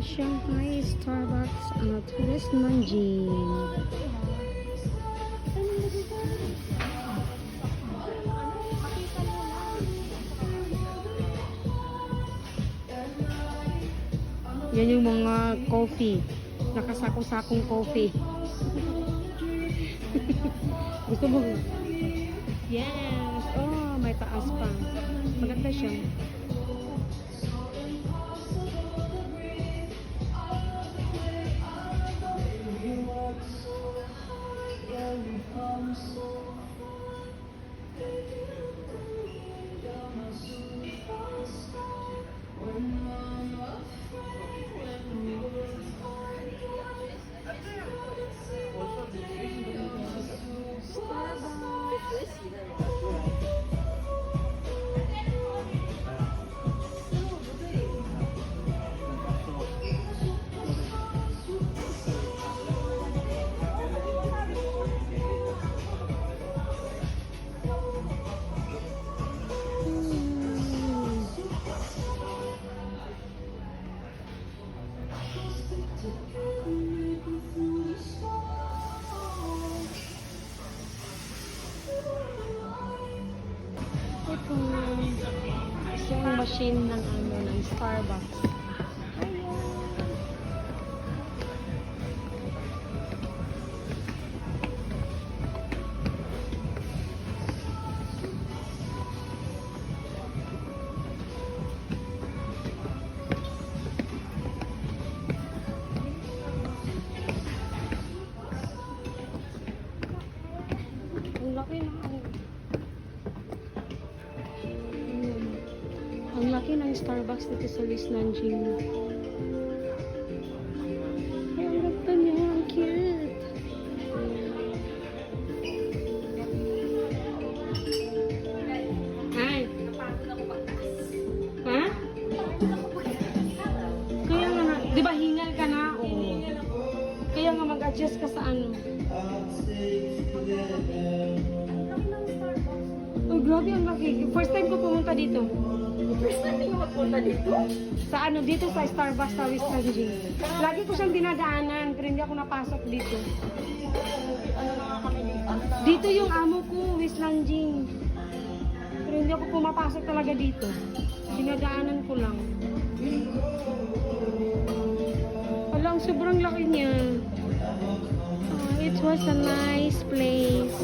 Shanghai Starbucks at West Nanjing. Yan yung mga coffee. Nakasako-sakong coffee. Gusto mo? Yes! Oh, may taas pa. Maganda siya. Ito yung machine ng ng Starbucks. Ang laki na ang laki ng Starbucks dito sa West Nanjing. Ay, ang ganda niya. Ang cute. Ay. Ha? Kaya nga, di ba hingal ka na? Oo. Kaya nga mag-adjust ka sa ano. Oh, grabe ang laki. First time ko pumunta dito. First time yung magpunta dito? Sa ano, dito sa Starbucks sa West Nanjing. Lagi ko siyang dinadaanan, pero hindi ako napasok dito. Ano na nga kami dito? Dito yung amo ko, West Nanjing. Pero hindi ako pumapasok talaga dito. Dinadaanan ko lang. Alang, sobrang laki niya. Oh, it was a nice place.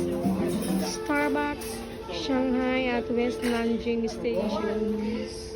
Starbucks, Shanghai at West Nanjing Station.